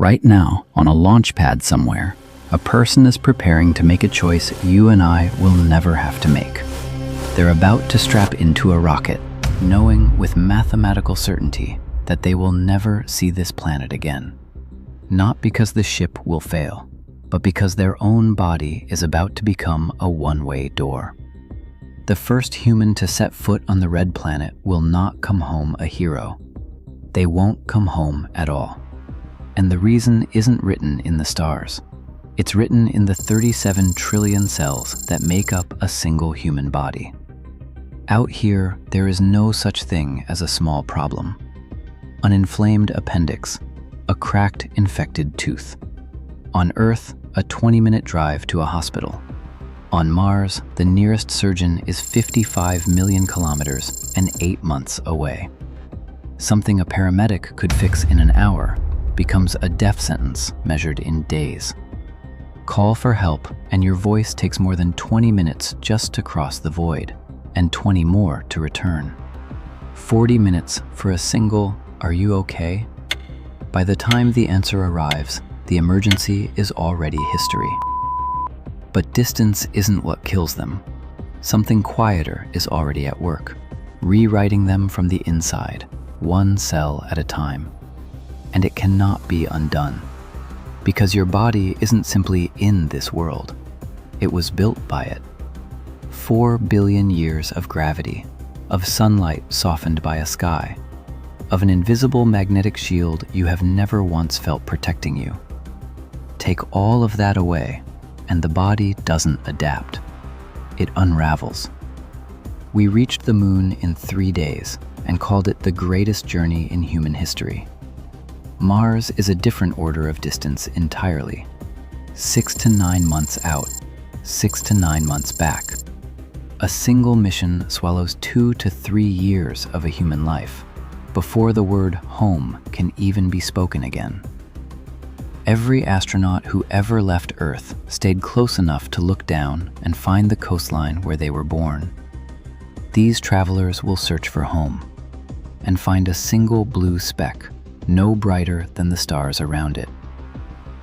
Right now, on a launch pad somewhere, a person is preparing to make a choice you and I will never have to make. They're about to strap into a rocket, knowing with mathematical certainty that they will never see this planet again. Not because the ship will fail, but because their own body is about to become a one-way door. The first human to set foot on the red planet will not come home a hero. They won't come home at all. And the reason isn't written in the stars. It's written in the 37 trillion cells that make up a single human body. Out here, there is no such thing as a small problem. An inflamed appendix, a cracked, infected tooth. On Earth, a 20-minute drive to a hospital. On Mars, the nearest surgeon is 55 million kilometers and 8 months away. Something a paramedic could fix in an hour becomes a death sentence measured in days. Call for help, and your voice takes more than 20 minutes just to cross the void, and 20 more to return. 40 minutes for a single, "Are you okay?" By the time the answer arrives, the emergency is already history. But distance isn't what kills them. Something quieter is already at work, rewriting them from the inside, one cell at a time. And it cannot be undone, because your body isn't simply in this world. It was built by it. 4 billion years of gravity, of sunlight softened by a sky, of an invisible magnetic shield you have never once felt protecting you. Take all of that away, and the body doesn't adapt. It unravels. We reached the moon in 3 days and called it the greatest journey in human history. Mars is a different order of distance entirely. 6 to 9 months out, 6 to 9 months back. A single mission swallows 2 to 3 years of a human life before the word home can even be spoken again. Every astronaut who ever left Earth stayed close enough to look down and find the coastline where they were born. These travelers will search for home and find a single blue speck, no brighter than the stars around it.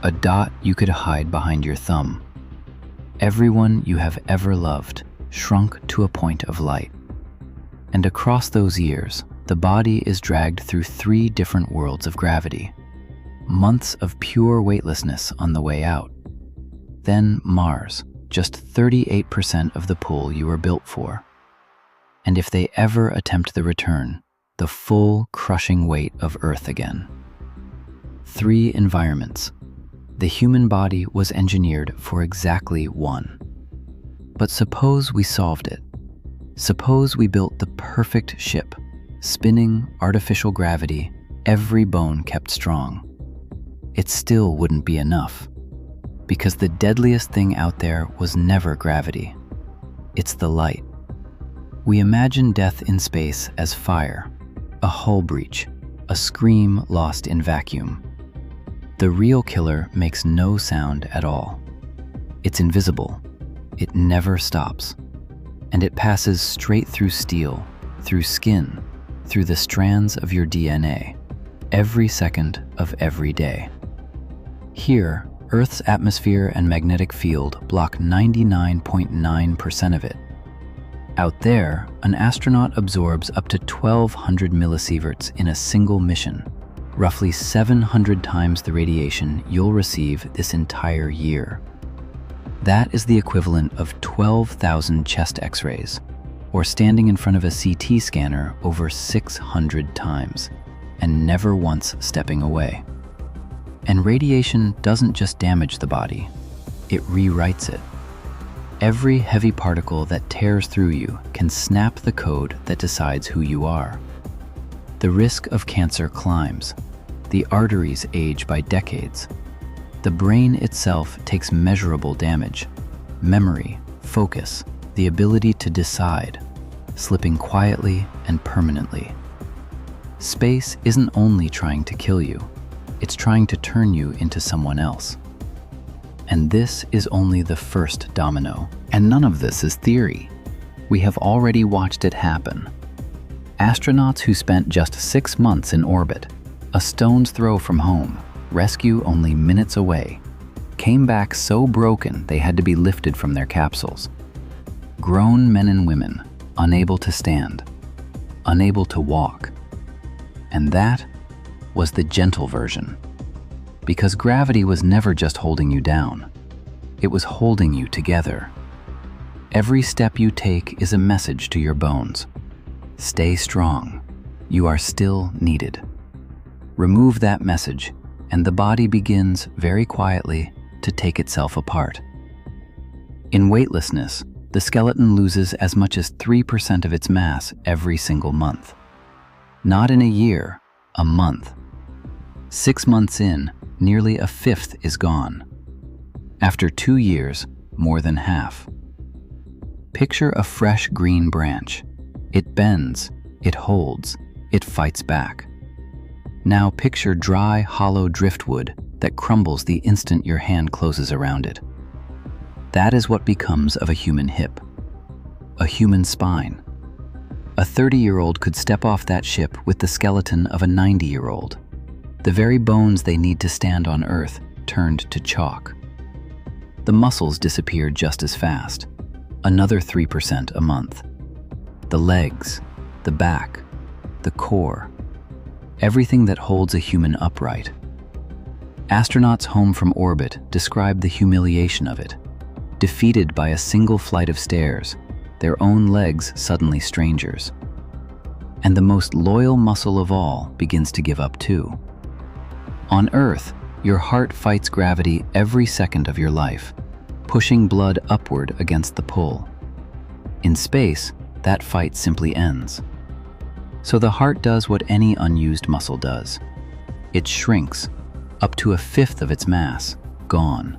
A dot you could hide behind your thumb. Everyone you have ever loved shrunk to a point of light. And across those years, the body is dragged through 3 different worlds of gravity. Months of pure weightlessness on the way out. Then Mars, just 38% of the pull you were built for. And if they ever attempt the return, the full crushing weight of Earth again. 3 environments. The human body was engineered for exactly 1. But suppose we solved it. Suppose we built the perfect ship, spinning, artificial gravity, every bone kept strong. It still wouldn't be enough, because the deadliest thing out there was never gravity. It's the light. We imagine death in space as fire, a hull breach, a scream lost in vacuum. The real killer makes no sound at all. It's invisible. It never stops. And it passes straight through steel, through skin, through the strands of your DNA, every second of every day. Here, Earth's atmosphere and magnetic field block 99.9% of it. Out there, an astronaut absorbs up to 1,200 millisieverts in a single mission, roughly 700 times the radiation you'll receive this entire year. That is the equivalent of 12,000 chest x-rays, or standing in front of a CT scanner over 600 times, and never once stepping away. And radiation doesn't just damage the body, it rewrites it. Every heavy particle that tears through you can snap the code that decides who you are. The risk of cancer climbs. The arteries age by decades. The brain itself takes measurable damage. Memory, focus, the ability to decide, slipping quietly and permanently. Space isn't only trying to kill you, it's trying to turn you into someone else. And this is only the first domino. And none of this is theory. We have already watched it happen. Astronauts who spent just 6 months in orbit, a stone's throw from home, rescue only minutes away, came back so broken they had to be lifted from their capsules. Grown men and women, unable to stand, unable to walk. And that was the gentle version. Because gravity was never just holding you down. It was holding you together. Every step you take is a message to your bones. Stay strong. You are still needed. Remove that message, and the body begins, very quietly, to take itself apart. In weightlessness, the skeleton loses as much as 3% of its mass every single month. Not in a year, a month. 6 months in, nearly a fifth is gone. After 2 years, more than half. Picture a fresh green branch. It bends, it holds, it fights back. Now picture dry, hollow driftwood that crumbles the instant your hand closes around it. That is what becomes of a human hip, a human spine. A 30-year-old could step off that ship with the skeleton of a 90-year-old. The very bones they need to stand on Earth turned to chalk. The muscles disappeared just as fast, another 3% a month. The legs, the back, the core, everything that holds a human upright. Astronauts home from orbit describe the humiliation of it. Defeated by a single flight of stairs, their own legs suddenly strangers. And the most loyal muscle of all begins to give up too. On Earth, your heart fights gravity every second of your life, pushing blood upward against the pull. In space, that fight simply ends. So the heart does what any unused muscle does. It shrinks, up to a fifth of its mass, gone.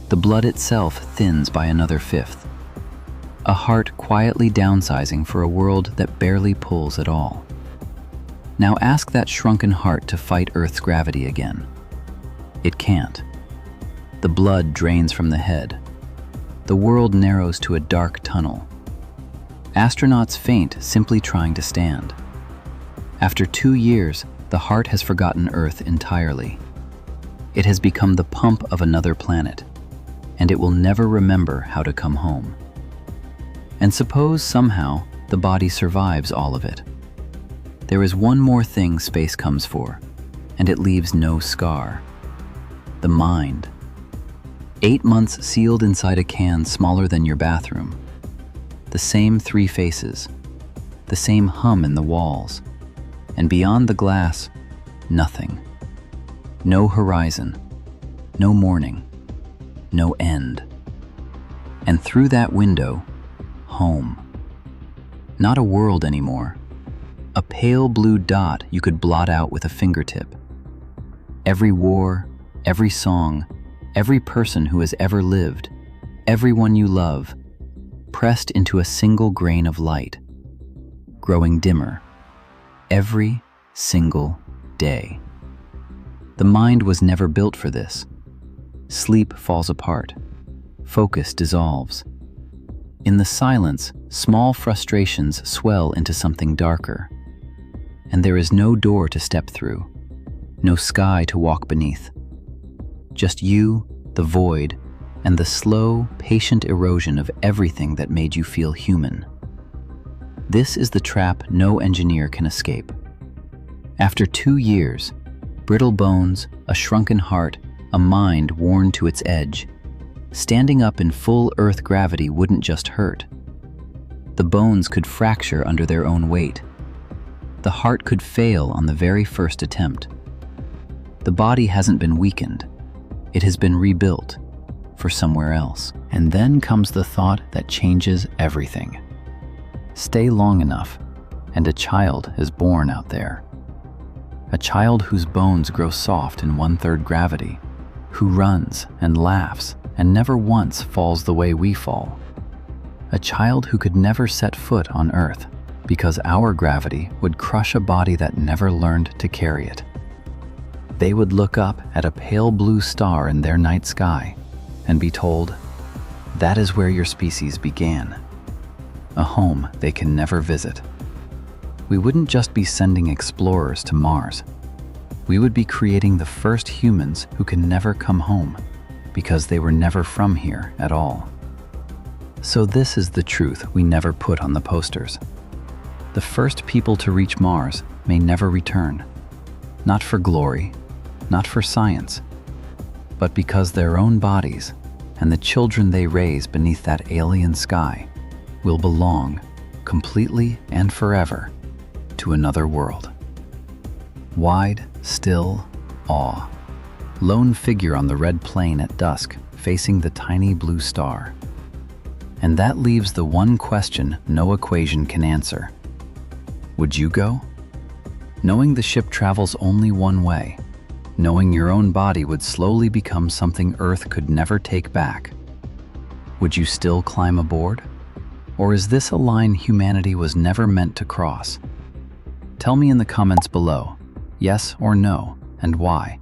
The blood itself thins by another fifth. A heart quietly downsizing for a world that barely pulls at all. Now ask that shrunken heart to fight Earth's gravity again. It can't. The blood drains from the head. The world narrows to a dark tunnel. Astronauts faint simply trying to stand. After 2 years, the heart has forgotten Earth entirely. It has become the pump of another planet, and it will never remember how to come home. And suppose somehow the body survives all of it. There is one more thing space comes for, and it leaves no scar. The mind. 8 months sealed inside a can smaller than your bathroom. The same 3 faces, the same hum in the walls, and beyond the glass, nothing. No horizon, no morning, no end. And through that window, home. Not a world anymore. A pale blue dot you could blot out with a fingertip. Every war, every song, every person who has ever lived, everyone you love, pressed into a single grain of light, growing dimmer, every single day. The mind was never built for this. Sleep falls apart. Focus dissolves. In the silence, small frustrations swell into something darker. And there is no door to step through, no sky to walk beneath. Just you, the void, and the slow, patient erosion of everything that made you feel human. This is the trap no engineer can escape. After 2 years, brittle bones, a shrunken heart, a mind worn to its edge, standing up in full Earth gravity wouldn't just hurt. The bones could fracture under their own weight. The heart could fail on the very first attempt. The body hasn't been weakened. It has been rebuilt for somewhere else. And then comes the thought that changes everything. Stay long enough, and a child is born out there. A child whose bones grow soft in 1/3 gravity, who runs and laughs and never once falls the way we fall. A child who could never set foot on Earth because our gravity would crush a body that never learned to carry it. They would look up at a pale blue star in their night sky and be told, that is where your species began, a home they can never visit. We wouldn't just be sending explorers to Mars. we would be creating the first humans who can never come home because they were never from here at all. So this is the truth we never put on the posters. The first people to reach Mars may never return, not for glory, not for science, but because their own bodies and the children they raise beneath that alien sky will belong, completely and forever, to another world. Wide, still awe. Lone figure on the red plain at dusk, facing the tiny blue star. And that leaves the one question no equation can answer. Would you go? Knowing the ship travels only one way, knowing your own body would slowly become something Earth could never take back, would you still climb aboard? Or is this a line humanity was never meant to cross? Tell me in the comments below, yes or no, and why.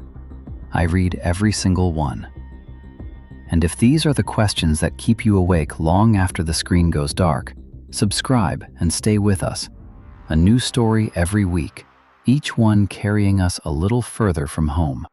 I read every single one. And if these are the questions that keep you awake long after the screen goes dark, subscribe and stay with us. A new story every week, each one carrying us a little further from home.